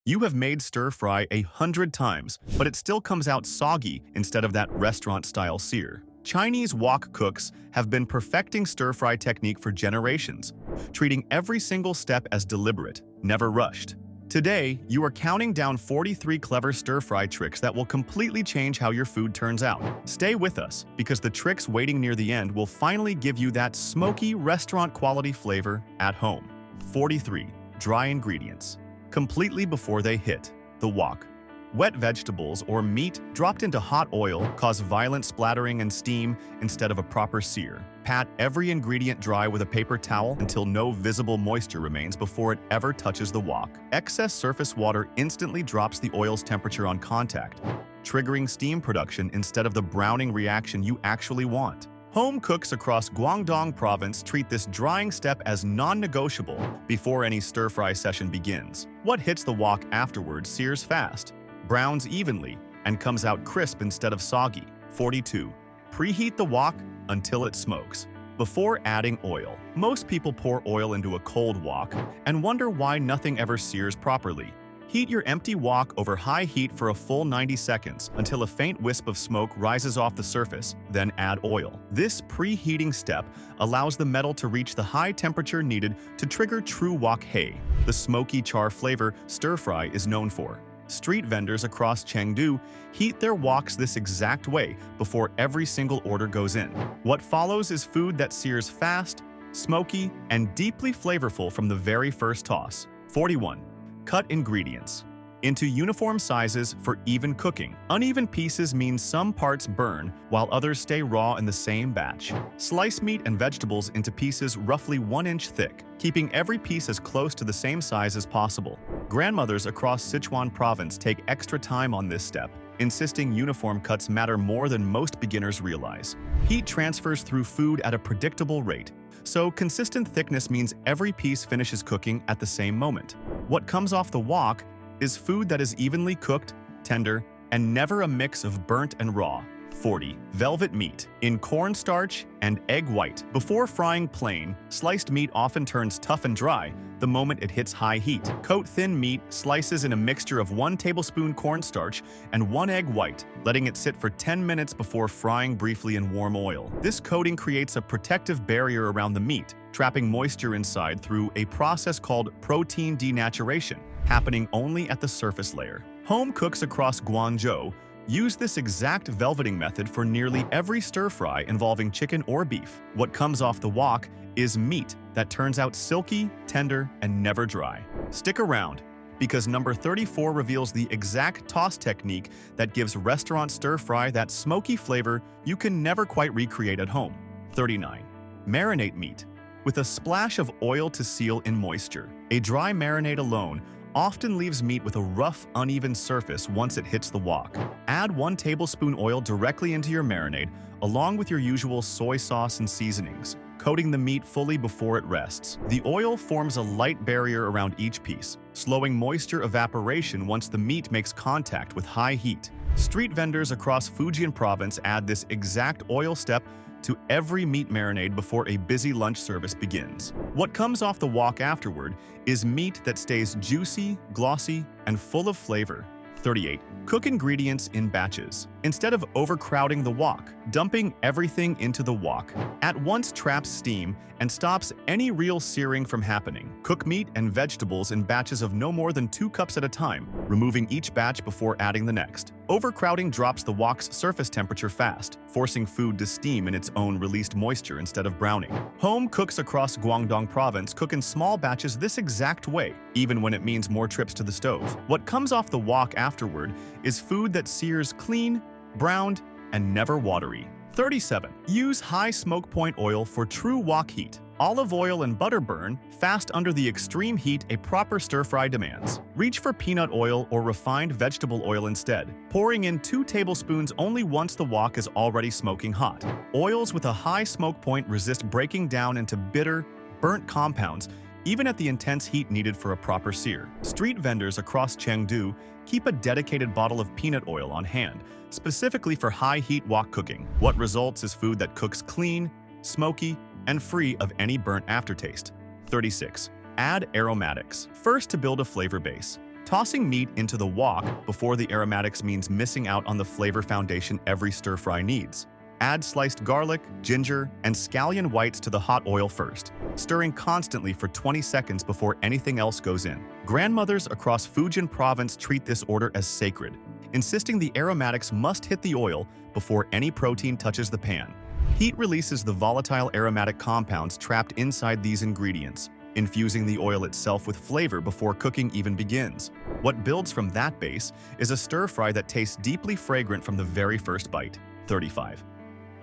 You have made stir-fry 100 times, but it still comes out soggy instead of that restaurant-style sear. Chinese wok cooks have been perfecting stir-fry technique for generations, treating every single step as deliberate, never rushed. Today, you are counting down 43 clever stir-fry tricks that will completely change how your food turns out. Stay with us, because the tricks waiting near the end will finally give you that smoky, restaurant-quality flavor at home. 43. Dry ingredients. Completely before they hit the wok. Wet vegetables or meat dropped into hot oil cause violent splattering and steam instead of a proper sear. Pat every ingredient dry with a paper towel until no visible moisture remains before it ever touches the wok. Excess surface water instantly drops the oil's temperature on contact, triggering steam production instead of the browning reaction you actually want. Home cooks across Guangdong province treat this drying step as non-negotiable before any stir-fry session begins. What hits the wok afterwards sears fast, browns evenly, and comes out crisp instead of soggy. 42. Preheat the wok until it smokes. Before adding oil, most people pour oil into a cold wok and wonder why nothing ever sears properly. Heat your empty wok over high heat for a full 90 seconds until a faint wisp of smoke rises off the surface, then add oil. This preheating step allows the metal to reach the high temperature needed to trigger true wok hei, the smoky char flavor stir-fry is known for. Street vendors across Chengdu heat their woks this exact way before every single order goes in. What follows is food that sears fast, smoky, and deeply flavorful from the very first toss. 41. Cut ingredients into uniform sizes for even cooking. Uneven pieces mean some parts burn while others stay raw in the same batch. Slice meat and vegetables into pieces roughly 1 inch thick, keeping every piece as close to the same size as possible. Grandmothers across Sichuan province take extra time on this step, insisting uniform cuts matter more than most beginners realize. Heat transfers through food at a predictable rate, so consistent thickness means every piece finishes cooking at the same moment. What comes off the wok is food that is evenly cooked, tender, and never a mix of burnt and raw. 40. Velvet meat in cornstarch and egg white. Before frying plain, sliced meat often turns tough and dry the moment it hits high heat. Coat thin meat slices in a mixture of 1 tablespoon cornstarch and 1 egg white, letting it sit for 10 minutes before frying briefly in warm oil. This coating creates a protective barrier around the meat, trapping moisture inside through a process called protein denaturation, happening only at the surface layer. Home cooks across Guangdong use this exact velveting method for nearly every stir-fry involving chicken or beef. What comes off the wok is meat that turns out silky, tender, and never dry. Stick around, because number 34 reveals the exact toss technique that gives restaurant stir-fry that smoky flavor you can never quite recreate at home. 39. Marinate meat with a splash of oil to seal in moisture. A dry marinade alone often leaves meat with a rough, uneven surface once it hits the wok. Add 1 tablespoon oil directly into your marinade, along with your usual soy sauce and seasonings, coating the meat fully before it rests. The oil forms a light barrier around each piece, slowing moisture evaporation once the meat makes contact with high heat. Street vendors across Fujian province add this exact oil step to every meat marinade before a busy lunch service begins. What comes off the wok afterward is meat that stays juicy, glossy, and full of flavor. 38. Cook ingredients in batches. Instead of overcrowding the wok, dumping everything into the wok at once traps steam and stops any real searing from happening. Cook meat and vegetables in batches of no more than 2 cups at a time, removing each batch before adding the next. Overcrowding drops the wok's surface temperature fast, forcing food to steam in its own released moisture instead of browning. Home cooks across Guangdong province cook in small batches this exact way, even when it means more trips to the stove. What comes off the wok afterward is food that sears clean, browned, and never watery. 37. Use high smoke point oil for true wok heat. Olive oil and butter burn fast under the extreme heat a proper stir-fry demands. Reach for peanut oil or refined vegetable oil instead, pouring in 2 tablespoons only once the wok is already smoking hot. Oils with a high smoke point resist breaking down into bitter, burnt compounds, even at the intense heat needed for a proper sear. Street vendors across Chengdu keep a dedicated bottle of peanut oil on hand, specifically for high-heat wok cooking. What results is food that cooks clean, smoky, and free of any burnt aftertaste. 36. Add aromatics. First, to build a flavor base, Tossing meat into the wok before the aromatics means missing out on the flavor foundation every stir-fry needs. Add sliced garlic, ginger, and scallion whites to the hot oil first, stirring constantly for 20 seconds before anything else goes in. Grandmothers across Fujian province treat this order as sacred, insisting the aromatics must hit the oil before any protein touches the pan. Heat releases the volatile aromatic compounds trapped inside these ingredients, infusing the oil itself with flavor before cooking even begins. What builds from that base is a stir-fry that tastes deeply fragrant from the very first bite. 35.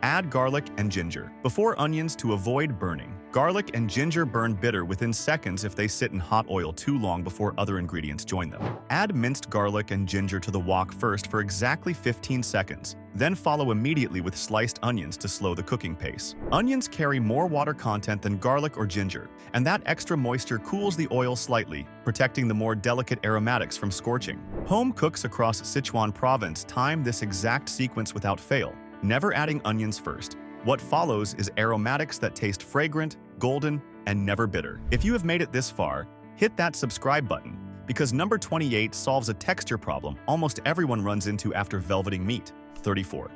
Add garlic and ginger. Before onions to avoid burning. Garlic and ginger burn bitter within seconds if they sit in hot oil too long before other ingredients join them. Add minced garlic and ginger to the wok first for exactly 15 seconds, then follow immediately with sliced onions to slow the cooking pace. Onions carry more water content than garlic or ginger, and that extra moisture cools the oil slightly, protecting the more delicate aromatics from scorching. Home cooks across Sichuan province time this exact sequence without fail, never adding onions first. What follows is aromatics that taste fragrant, golden, and never bitter. If you have made it this far, hit that subscribe button, because number 28 solves a texture problem almost everyone runs into after velveting meat. 34.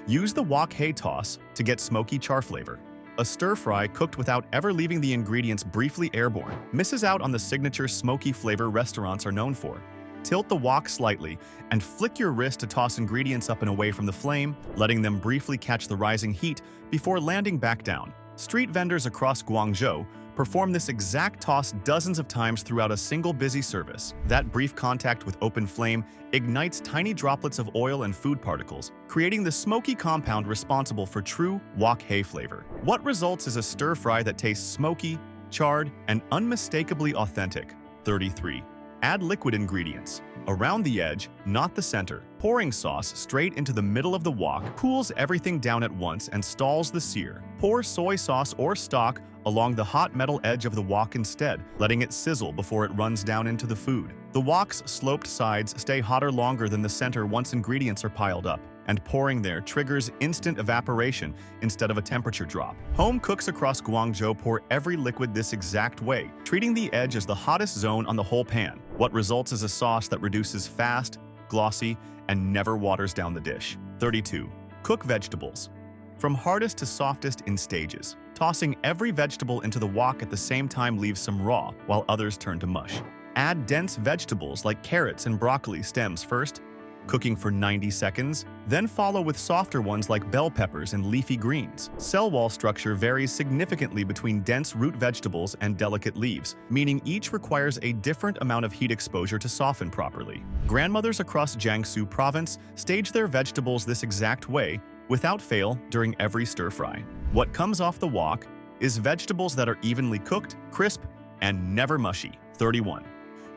Use the wok hei toss to get smoky char flavor. A stir-fry cooked without ever leaving the ingredients briefly airborne misses out on the signature smoky flavor restaurants are known for. Tilt the wok slightly and flick your wrist to toss ingredients up and away from the flame, letting them briefly catch the rising heat before landing back down. Street vendors across Guangdong perform this exact toss dozens of times throughout a single busy service. That brief contact with open flame ignites tiny droplets of oil and food particles, creating the smoky compound responsible for true wok hei flavor. What results is a stir-fry that tastes smoky, charred, and unmistakably authentic. 33. Add liquid ingredients. Around the edge, not the center. Pouring sauce straight into the middle of the wok cools everything down at once and stalls the sear. Pour soy sauce or stock along the hot metal edge of the wok instead, letting it sizzle before it runs down into the food. The wok's sloped sides stay hotter longer than the center once ingredients are piled up, and pouring there triggers instant evaporation instead of a temperature drop. Home cooks across Guangzhou pour every liquid this exact way, treating the edge as the hottest zone on the whole pan. What results is a sauce that reduces fast, glossy, and never waters down the dish. 32. Cook vegetables. From hardest to softest in stages. Tossing every vegetable into the wok at the same time leaves some raw, while others turn to mush. Add dense vegetables like carrots and broccoli stems first, cooking for 90 seconds, then follow with softer ones like bell peppers and leafy greens. Cell wall structure varies significantly between dense root vegetables and delicate leaves, meaning each requires a different amount of heat exposure to soften properly. Grandmothers across Jiangsu province stage their vegetables this exact way, without fail, during every stir-fry. What comes off the wok is vegetables that are evenly cooked, crisp, and never mushy. 31.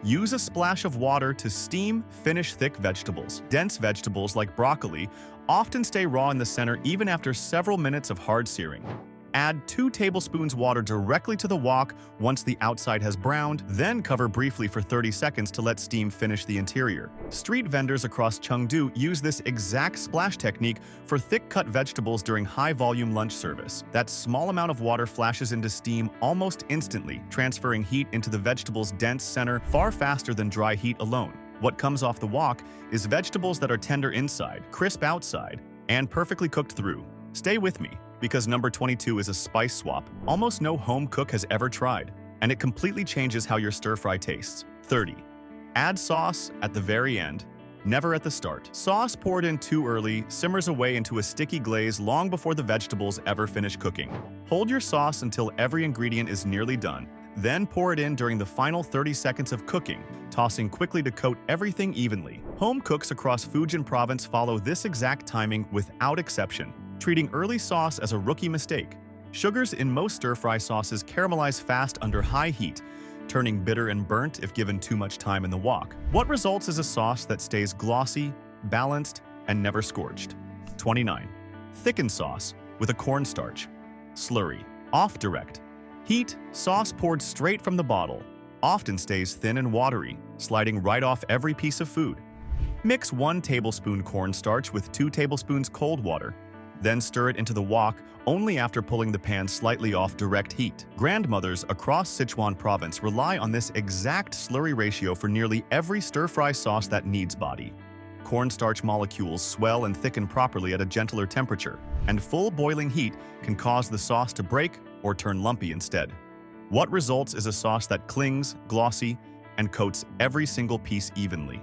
Use a splash of water to steam, finish thick vegetables. Dense vegetables like broccoli often stay raw in the center even after several minutes of hard searing. Add 2 tablespoons water directly to the wok once the outside has browned, then cover briefly for 30 seconds to let steam finish the interior. Street vendors across Chengdu use this exact splash technique for thick-cut vegetables during high-volume lunch service. That small amount of water flashes into steam almost instantly, transferring heat into the vegetable's dense center far faster than dry heat alone. What comes off the wok is vegetables that are tender inside, crisp outside, and perfectly cooked through. Stay with me, because number 22 is a spice swap almost no home cook has ever tried, and it completely changes how your stir-fry tastes. 30. Add sauce at the very end, never at the start. Sauce poured in too early simmers away into a sticky glaze long before the vegetables ever finish cooking. Hold your sauce until every ingredient is nearly done, then pour it in during the final 30 seconds of cooking, tossing quickly to coat everything evenly. Home cooks across Fujian province follow this exact timing without exception, treating early sauce as a rookie mistake. Sugars in most stir-fry sauces caramelize fast under high heat, turning bitter and burnt if given too much time in the wok. What results is a sauce that stays glossy, balanced, and never scorched. 29. Thickened sauce with a cornstarch. Slurry. Off direct. Heat, sauce poured straight from the bottle, often stays thin and watery, sliding right off every piece of food. Mix 1 tablespoon cornstarch with 2 tablespoons cold water. Then stir it into the wok only after pulling the pan slightly off direct heat. Grandmothers across Sichuan province rely on this exact slurry ratio for nearly every stir-fry sauce that needs body. Cornstarch molecules swell and thicken properly at a gentler temperature, and full boiling heat can cause the sauce to break or turn lumpy instead. What results is a sauce that clings, glossy, and coats every single piece evenly.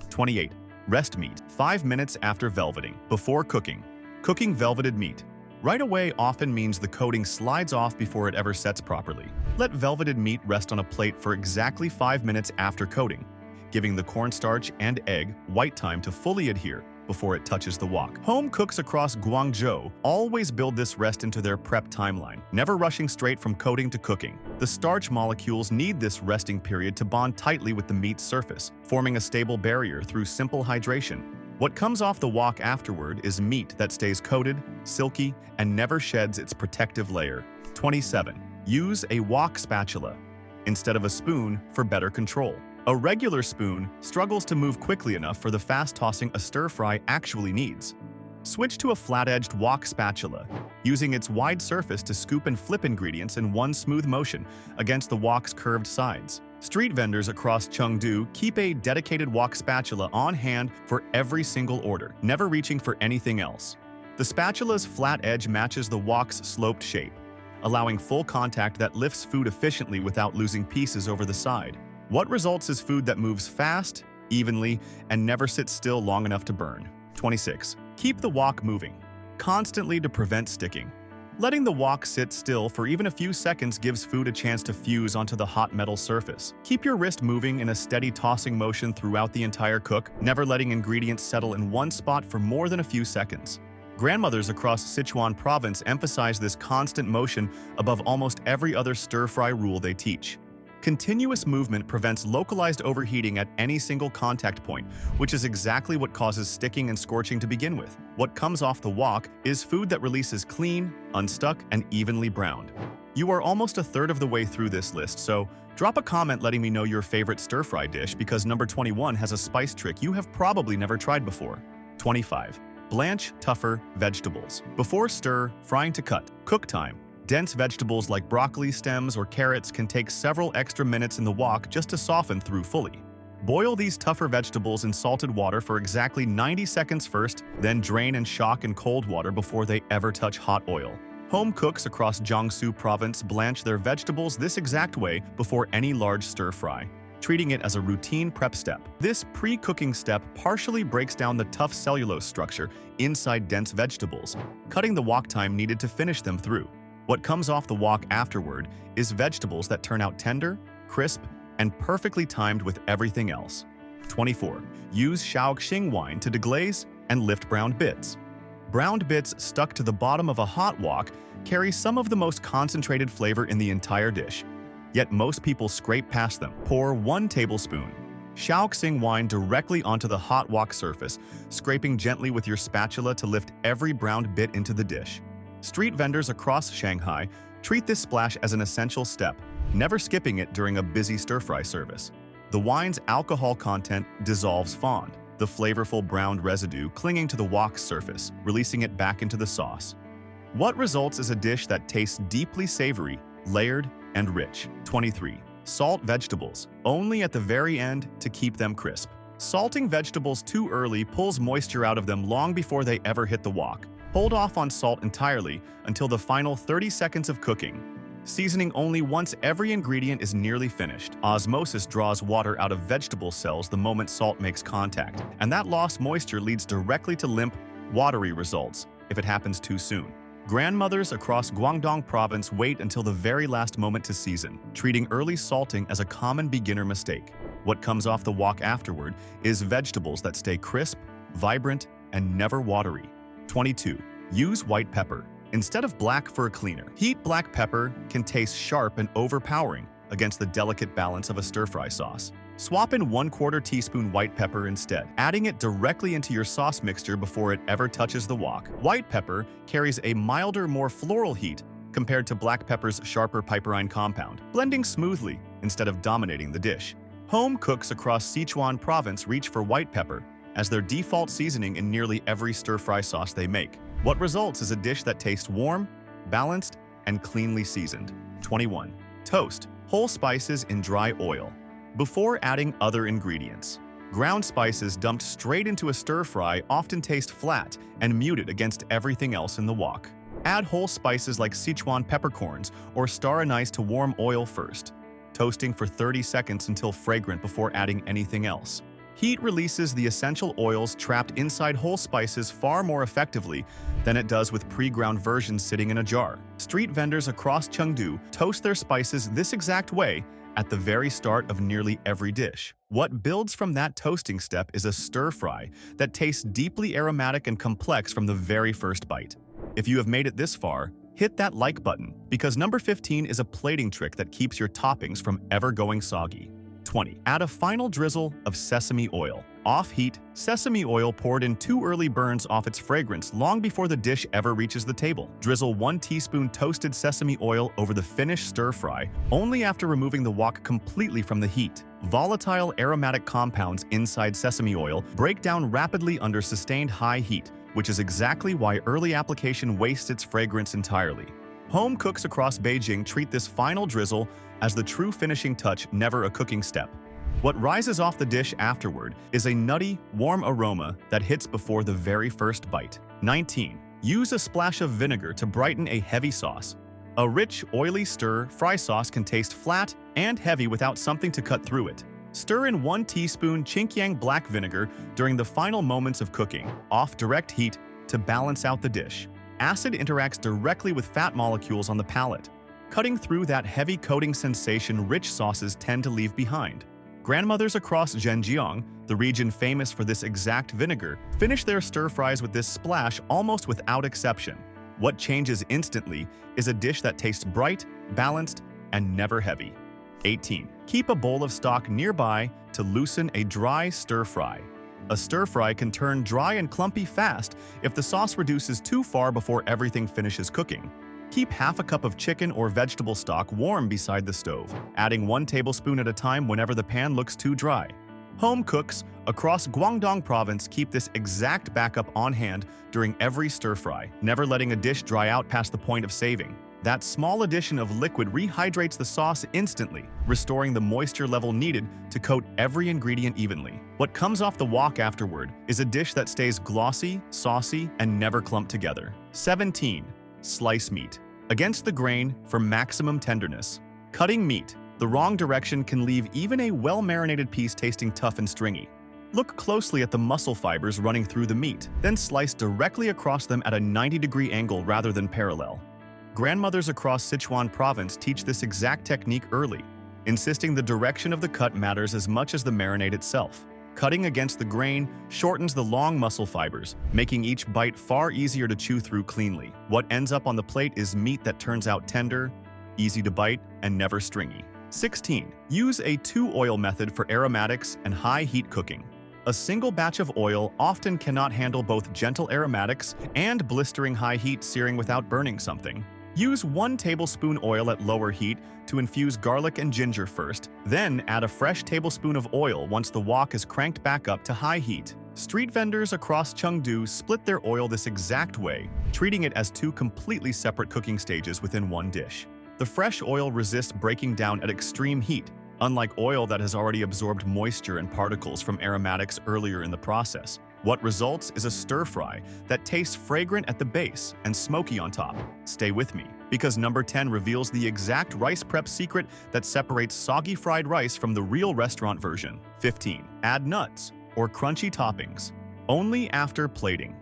28. Rest meat. 5 minutes after velveting. Before cooking. Cooking velveted meat right away often means the coating slides off before it ever sets properly. Let velveted meat rest on a plate for exactly 5 minutes after coating, giving the cornstarch and egg white time to fully adhere before it touches the wok. Home cooks across Guangdong always build this rest into their prep timeline, never rushing straight from coating to cooking. The starch molecules need this resting period to bond tightly with the meat's surface, forming a stable barrier through simple hydration. What comes off the wok afterward is meat that stays coated, silky, and never sheds its protective layer. 27. Use a wok spatula instead of a spoon for better control. A regular spoon struggles to move quickly enough for the fast tossing a stir-fry actually needs. Switch to a flat-edged wok spatula, using its wide surface to scoop and flip ingredients in one smooth motion against the wok's curved sides. Street vendors across Chengdu keep a dedicated wok spatula on hand for every single order, never reaching for anything else. The spatula's flat edge matches the wok's sloped shape, allowing full contact that lifts food efficiently without losing pieces over the side. What results is food that moves fast, evenly, and never sits still long enough to burn. 26. Keep the wok moving constantly to prevent sticking. Letting the wok sit still for even a few seconds gives food a chance to fuse onto the hot metal surface. Keep your wrist moving in a steady tossing motion throughout the entire cook, never letting ingredients settle in one spot for more than a few seconds. Grandmothers across Sichuan province emphasize this constant motion above almost every other stir-fry rule they teach. Continuous movement prevents localized overheating at any single contact point, which is exactly what causes sticking and scorching to begin with. What comes off the wok is food that releases clean, unstuck, and evenly browned. You are almost a third of the way through this list, so drop a comment letting me know your favorite stir-fry dish because number 21 has a spice trick you have probably never tried before. 25. Blanch tougher vegetables. Before stir, frying to cut. Cook time. Dense vegetables like broccoli stems or carrots can take several extra minutes in the wok just to soften through fully. Boil these tougher vegetables in salted water for exactly 90 seconds first, then drain and shock in cold water before they ever touch hot oil. Home cooks across Jiangsu province blanch their vegetables this exact way before any large stir-fry, treating it as a routine prep step. This pre-cooking step partially breaks down the tough cellulose structure inside dense vegetables, cutting the wok time needed to finish them through. What comes off the wok afterward is vegetables that turn out tender, crisp, and perfectly timed with everything else. 24. Use Shaoxing wine to deglaze and lift browned bits. Browned bits stuck to the bottom of a hot wok carry some of the most concentrated flavor in the entire dish. Yet most people scrape past them. Pour 1 tablespoon Shaoxing wine directly onto the hot wok surface, scraping gently with your spatula to lift every browned bit into the dish. Street vendors across Shanghai treat this splash as an essential step, never skipping it during a busy stir-fry service. The wine's alcohol content dissolves fond, the flavorful browned residue clinging to the wok's surface, releasing it back into the sauce. What results is a dish that tastes deeply savory, layered, and rich. 23. Salt vegetables, only at the very end to keep them crisp. Salting vegetables too early pulls moisture out of them long before they ever hit the wok. Hold off on salt entirely until the final 30 seconds of cooking, seasoning only once every ingredient is nearly finished. Osmosis draws water out of vegetable cells the moment salt makes contact, and that lost moisture leads directly to limp, watery results if it happens too soon. Grandmothers across Guangdong province wait until the very last moment to season, treating early salting as a common beginner mistake. What comes off the wok afterward is vegetables that stay crisp, vibrant, and never watery. 22. Use white pepper instead of black for a cleaner. Heat black pepper can taste sharp and overpowering against the delicate balance of a stir-fry sauce. Swap in 1/4 teaspoon white pepper instead, adding it directly into your sauce mixture before it ever touches the wok. White pepper carries a milder, more floral heat compared to black pepper's sharper piperine compound, blending smoothly instead of dominating the dish. Home cooks across Sichuan province reach for white pepper as their default seasoning in nearly every stir-fry sauce they make. What results is a dish that tastes warm, balanced, and cleanly seasoned. 21. Toast whole spices in dry oil. Before adding other ingredients, ground spices dumped straight into a stir-fry often taste flat and muted against everything else in the wok. Add whole spices like Sichuan peppercorns or star anise to warm oil first, toasting for 30 seconds until fragrant before adding anything else. Heat releases the essential oils trapped inside whole spices far more effectively than it does with pre-ground versions sitting in a jar. Street vendors across Chengdu toast their spices this exact way at the very start of nearly every dish. What builds from that toasting step is a stir-fry that tastes deeply aromatic and complex from the very first bite. If you have made it this far, hit that like button, because number 15 is a plating trick that keeps your toppings from ever going soggy. 20. Add a final drizzle of sesame oil. Off-heat, sesame oil poured in too early burns off its fragrance long before the dish ever reaches the table. Drizzle 1 teaspoon toasted sesame oil over the finished stir-fry, only after removing the wok completely from the heat. Volatile aromatic compounds inside sesame oil break down rapidly under sustained high heat, which is exactly why early application wastes its fragrance entirely. Home cooks across Beijing treat this final drizzle as the true finishing touch, never a cooking step. What rises off the dish afterward is a nutty, warm aroma that hits before the very first bite. 19. Use a splash of vinegar to brighten a heavy sauce. A rich, oily stir-fry sauce can taste flat and heavy without something to cut through it. Stir in 1 teaspoon Qingqiang black vinegar during the final moments of cooking, off direct heat, to balance out the dish. Acid interacts directly with fat molecules on the palate, cutting through that heavy coating sensation rich sauces tend to leave behind. Grandmothers across Zhejiang, the region famous for this exact vinegar, finish their stir-fries with this splash almost without exception. What changes instantly is a dish that tastes bright, balanced, and never heavy. 18. Keep a bowl of stock nearby to loosen a dry stir-fry. A stir-fry can turn dry and clumpy fast if the sauce reduces too far before everything finishes cooking. Keep half a cup of chicken or vegetable stock warm beside the stove, adding 1 tablespoon at a time whenever the pan looks too dry. Home cooks across Guangdong province keep this exact backup on hand during every stir-fry, never letting a dish dry out past the point of saving. That small addition of liquid rehydrates the sauce instantly, restoring the moisture level needed to coat every ingredient evenly. What comes off the wok afterward is a dish that stays glossy, saucy, and never clumped together. 17. Slice meat against the grain for maximum tenderness. Cutting meat the wrong direction can leave even a well-marinated piece tasting tough and stringy. Look closely at the muscle fibers running through the meat, then slice directly across them at a 90-degree angle rather than parallel. Grandmothers across Sichuan province teach this exact technique early, insisting the direction of the cut matters as much as the marinade itself. Cutting against the grain shortens the long muscle fibers, making each bite far easier to chew through cleanly. What ends up on the plate is meat that turns out tender, easy to bite, and never stringy. 16. Use a 2-oil method for aromatics and high-heat cooking. A single batch of oil often cannot handle both gentle aromatics and blistering high heat searing without burning something. Use 1 tablespoon oil at lower heat to infuse garlic and ginger first, then add a fresh tablespoon of oil once the wok is cranked back up to high heat. Street vendors across Chengdu split their oil this exact way, treating it as 2 completely separate cooking stages within one dish. The fresh oil resists breaking down at extreme heat, unlike oil that has already absorbed moisture and particles from aromatics earlier in the process. What results is a stir-fry that tastes fragrant at the base and smoky on top. Stay with me, because number 10 reveals the exact rice prep secret that separates soggy fried rice from the real restaurant version. 15. Add nuts or crunchy toppings. Only after plating.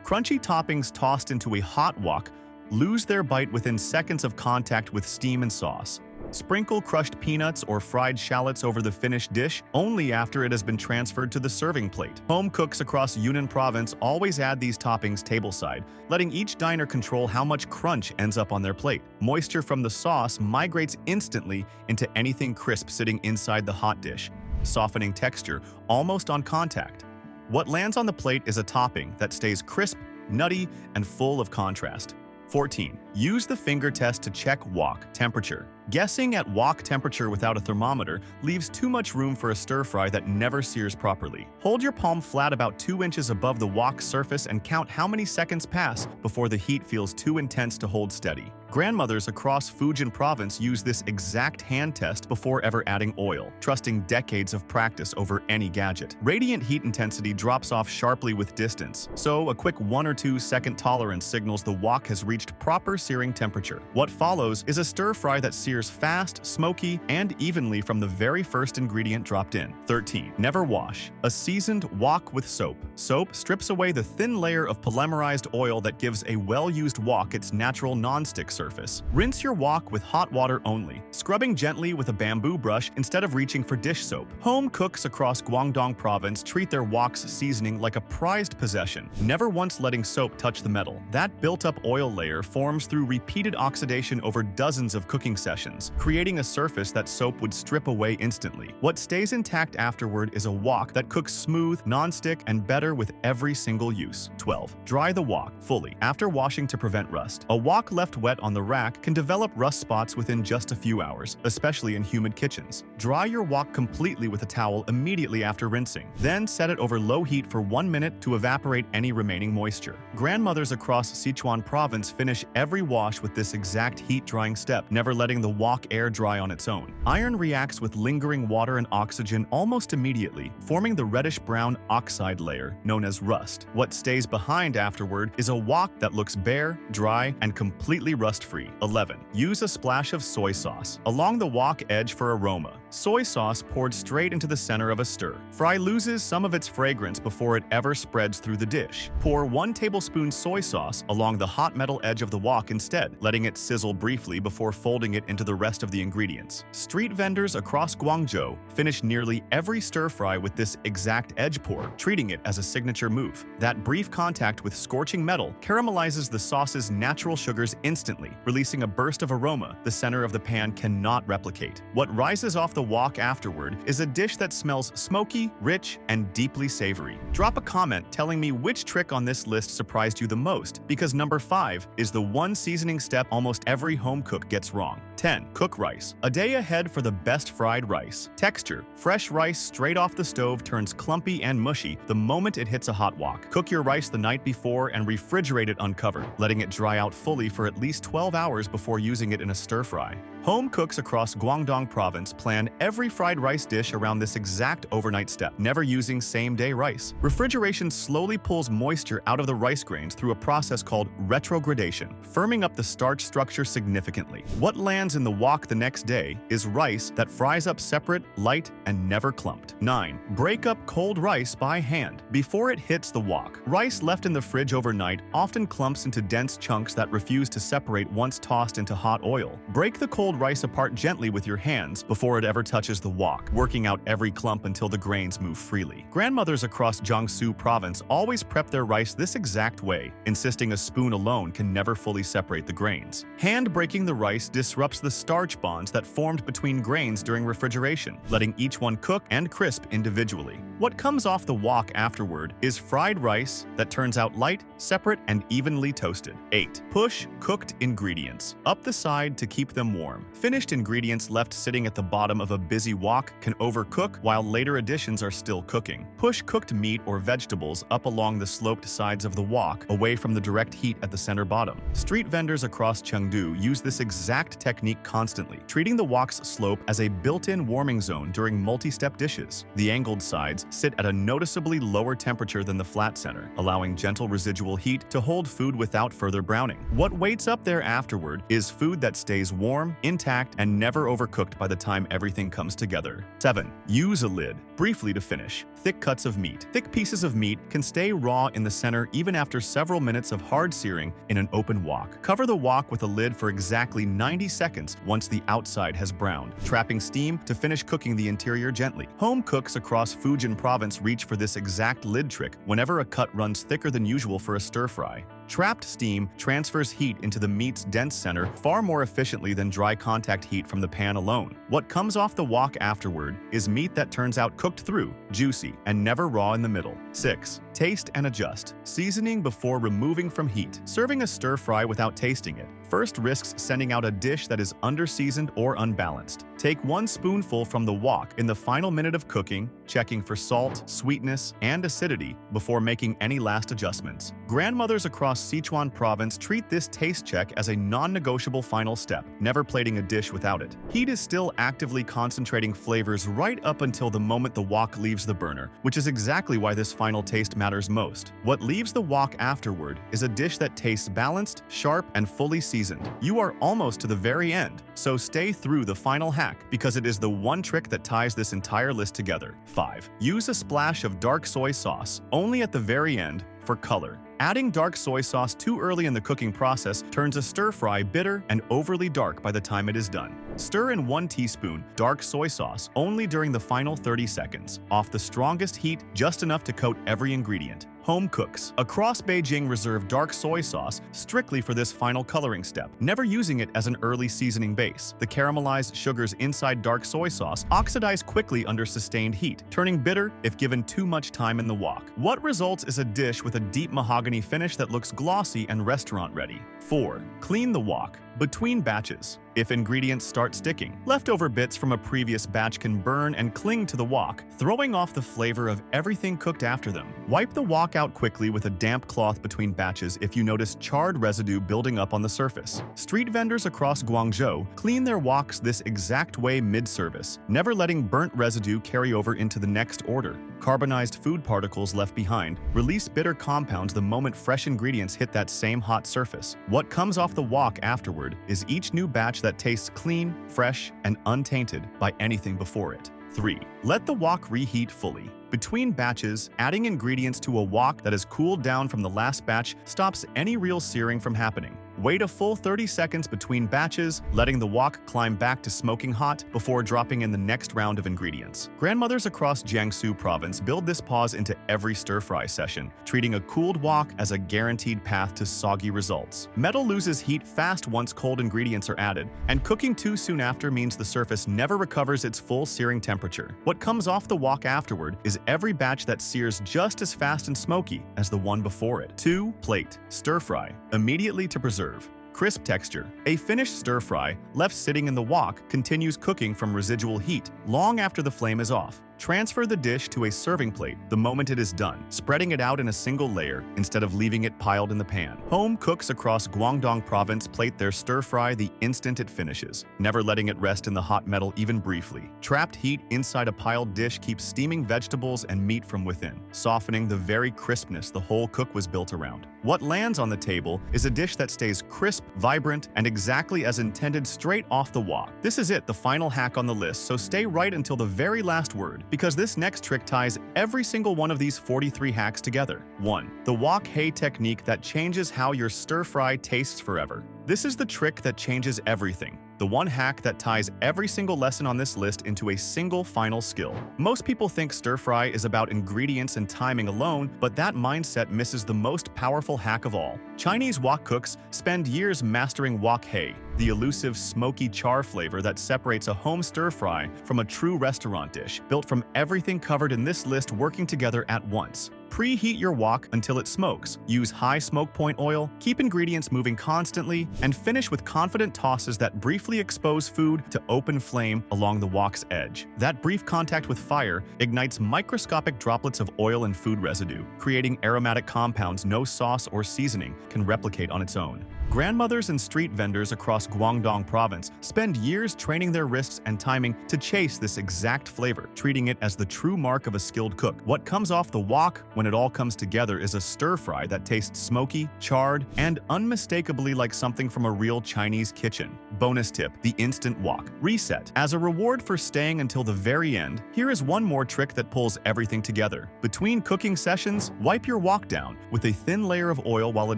Crunchy toppings tossed into a hot wok lose their bite within seconds of contact with steam and sauce. Sprinkle crushed peanuts or fried shallots over the finished dish only after it has been transferred to the serving plate. Home cooks across Yunnan province always add these toppings tableside, letting each diner control how much crunch ends up on their plate. Moisture from the sauce migrates instantly into anything crisp sitting inside the hot dish, softening texture almost on contact. What lands on the plate is a topping that stays crisp, nutty, and full of contrast. 14. Use the finger test to check wok temperature. Guessing at wok temperature without a thermometer leaves too much room for a stir-fry that never sears properly. Hold your palm flat about 2 inches above the wok surface and count how many seconds pass before the heat feels too intense to hold steady. Grandmothers across Fujian province use this exact hand test before ever adding oil, trusting decades of practice over any gadget. Radiant heat intensity drops off sharply with distance, so a quick 1 or 2 second tolerance signals the wok has reached proper searing temperature. What follows is a stir-fry that sears fast, smoky, and evenly from the very first ingredient dropped in. 13. Never wash. A seasoned wok with soap. Soap strips away the thin layer of polymerized oil that gives a well-used wok its natural non-stick surface. Rinse your wok with hot water only, scrubbing gently with a bamboo brush instead of reaching for dish soap. Home cooks across Guangdong province treat their wok's seasoning like a prized possession, never once letting soap touch the metal. That built-up oil layer forms through repeated oxidation over dozens of cooking sessions, creating a surface that soap would strip away instantly. What stays intact afterward is a wok that cooks smooth, non-stick, and better with every single use. 12. Dry the wok fully after washing to prevent rust. A wok left wet on the rack can develop rust spots within just a few hours, especially in humid kitchens. Dry your wok completely with a towel immediately after rinsing. Then set it over low heat for 1 minute to evaporate any remaining moisture. Grandmothers across Sichuan province finish every wash with this exact heat drying step, never letting the wok air dry on its own. Iron reacts with lingering water and oxygen almost immediately, forming the reddish-brown oxide layer known as rust. What stays behind afterward is a wok that looks bare, dry, and completely rust-free. 11. Use a splash of soy sauce along the wok edge for aroma. Soy sauce poured straight into the center of a stir. Fry loses some of its fragrance before it ever spreads through the dish. Pour 1 tablespoon soy sauce along the hot metal edge of the wok instead, letting it sizzle briefly before folding it into the rest of the ingredients. Street vendors across Guangzhou finish nearly every stir-fry with this exact edge pour, treating it as a signature move. That brief contact with scorching metal caramelizes the sauce's natural sugars instantly, releasing a burst of aroma the center of the pan cannot replicate. What rises off the wok afterward is a dish that smells smoky, rich, and deeply savory. Drop a comment telling me which trick on this list surprised you the most, because number 5 is the one seasoning step almost every home cook gets wrong. 10. Cook rice. A day ahead for the best fried rice. Texture. Fresh rice straight off the stove turns clumpy and mushy the moment it hits a hot wok. Cook your rice the night before and refrigerate it uncovered, letting it dry out fully for at least 12 hours before using it in a stir-fry. Home cooks across Guangdong province plan every fried rice dish around this exact overnight step, never using same-day rice. Refrigeration slowly pulls moisture out of the rice grains through a process called retrogradation, firming up the starch structure significantly. What lands in the wok the next day is rice that fries up separate, light, and never clumped. 9. Break up cold rice by hand before it hits the wok. Rice left in the fridge overnight often clumps into dense chunks that refuse to separate once tossed into hot oil. Break the cold rice apart gently with your hands before it ever touches the wok, working out every clump until the grains move freely. Grandmothers across Jiangsu province always prep their rice this exact way, insisting a spoon alone can never fully separate the grains. Hand breaking the rice disrupts the starch bonds that formed between grains during refrigeration, letting each one cook and crisp individually. What comes off the wok afterward is fried rice that turns out light, separate, and evenly toasted. 8. Push cooked ingredients up the side to keep them warm. Finished ingredients left sitting at the bottom of a busy wok can overcook while later additions are still cooking. Push cooked meat or vegetables up along the sloped sides of the wok, away from the direct heat at the center bottom. Street vendors across Chengdu use this exact technique constantly, treating the wok's slope as a built-in warming zone during multi-step dishes. The angled sides sit at a noticeably lower temperature than the flat center, allowing gentle residual heat to hold food without further browning. What waits up there afterward is food that stays warm, intact, and never overcooked by the time everything comes together. 7. Use a lid briefly to finish. Thick cuts of meat. Thick pieces of meat can stay raw in the center even after several minutes of hard searing in an open wok. Cover the wok with a lid for exactly 90 seconds once the outside has browned, trapping steam to finish cooking the interior gently. Home cooks across Fujian province reach for this exact lid trick whenever a cut runs thicker than usual for a stir-fry. Trapped steam transfers heat into the meat's dense center far more efficiently than dry contact heat from the pan alone. What comes off the wok afterward is meat that turns out cooked through, juicy, and never raw in the middle. 6. Taste and adjust. Seasoning before removing from heat. Serving a stir-fry without tasting it first risks sending out a dish that is under-seasoned or unbalanced. Take 1 spoonful from the wok in the final minute of cooking, checking for salt, sweetness, and acidity before making any last adjustments. Grandmothers across Sichuan province treat this taste check as a non-negotiable final step, never plating a dish without it. Heat is still actively concentrating flavors right up until the moment the wok leaves the burner, which is exactly why this final taste matters most. What leaves the wok afterward is a dish that tastes balanced, sharp, and fully seasoned. You are almost to the very end, so stay through the final hack because it is the one trick that ties this entire list together. 5. Use a splash of dark soy sauce, only at the very end, for color. Adding dark soy sauce too early in the cooking process turns a stir-fry bitter and overly dark by the time it is done. Stir in 1 teaspoon dark soy sauce only during the final 30 seconds, off the strongest heat just enough to coat every ingredient. Home cooks across Beijing reserve dark soy sauce strictly for this final coloring step, never using it as an early seasoning base. The caramelized sugars inside dark soy sauce oxidize quickly under sustained heat, turning bitter if given too much time in the wok. What results is a dish with a deep mahogany finish that looks glossy and restaurant-ready. 4. Clean the wok. Between batches. If ingredients start sticking, leftover bits from a previous batch can burn and cling to the wok, throwing off the flavor of everything cooked after them. Wipe the wok out quickly with a damp cloth between batches if you notice charred residue building up on the surface. Street vendors across Guangdong clean their woks this exact way mid-service, never letting burnt residue carry over into the next order. Carbonized food particles left behind release bitter compounds the moment fresh ingredients hit that same hot surface. What comes off the wok afterward is each new batch that tastes clean, fresh, and untainted by anything before it. 3. Let the wok reheat fully. Between batches, adding ingredients to a wok that has cooled down from the last batch stops any real searing from happening. Wait a full 30 seconds between batches, letting the wok climb back to smoking hot before dropping in the next round of ingredients. Grandmothers across Jiangsu province build this pause into every stir-fry session, treating a cooled wok as a guaranteed path to soggy results. Metal loses heat fast once cold ingredients are added, and cooking too soon after means the surface never recovers its full searing temperature. What comes off the wok afterward is every batch that sears just as fast and smoky as the one before it. 2. Plate. Stir-fry. Immediately to preserve. Crisp texture. A finished stir-fry, left sitting in the wok, continues cooking from residual heat long after the flame is off. Transfer the dish to a serving plate the moment it is done, spreading it out in a single layer instead of leaving it piled in the pan. Home cooks across Guangdong province plate their stir-fry the instant it finishes, never letting it rest in the hot metal even briefly. Trapped heat inside a piled dish keeps steaming vegetables and meat from within, softening the very crispness the whole cook was built around. What lands on the table is a dish that stays crisp, vibrant, and exactly as intended straight off the wok. This is it, the final hack on the list, so stay right until the very last word, because this next trick ties every single one of these 43 hacks together. 1. The wok hay technique that changes how your stir-fry tastes forever. This is the trick that changes everything. The one hack that ties every single lesson on this list into a single final skill. Most people think stir-fry is about ingredients and timing alone, but that mindset misses the most powerful hack of all. Chinese wok cooks spend years mastering wok hay, the elusive smoky char flavor that separates a home stir-fry from a true restaurant dish, built from everything covered in this list working together at once. Preheat your wok until it smokes. Use high smoke point oil, keep ingredients moving constantly, and finish with confident tosses that briefly expose food to open flame along the wok's edge. That brief contact with fire ignites microscopic droplets of oil and food residue, creating aromatic compounds no sauce or seasoning can replicate on its own. Grandmothers and street vendors across Guangdong province spend years training their wrists and timing to chase this exact flavor, treating it as the true mark of a skilled cook. What comes off the wok when it all comes together is a stir-fry that tastes smoky, charred, and unmistakably like something from a real Chinese kitchen. Bonus tip: the instant wok reset. As a reward for staying until the very end, here is one more trick that pulls everything together. Between cooking sessions, wipe your wok down with a thin layer of oil while it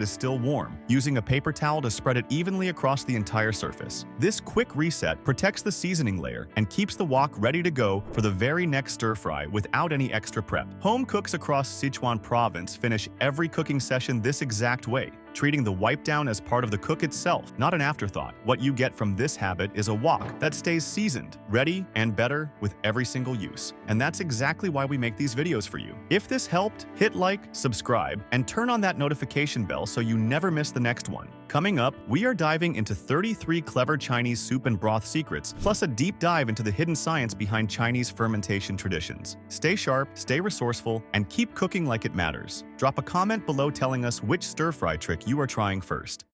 is still warm, using a paper towel to spread it evenly across the entire surface. This quick reset protects the seasoning layer and keeps the wok ready to go for the very next stir-fry without any extra prep. Home cooks across Sichuan province finish every cooking session this exact way. treating the wipe down as part of the cook itself, not an afterthought. What you get from this habit is a wok that stays seasoned, ready, and better with every single use. And that's exactly why we make these videos for you. If this helped, hit like, subscribe, and turn on that notification bell so you never miss the next one. Coming up, we are diving into 33 clever Chinese soup and broth secrets, plus a deep dive into the hidden science behind Chinese fermentation traditions. Stay sharp, stay resourceful, and keep cooking like it matters. Drop a comment below telling us which stir-fry trick you are trying first.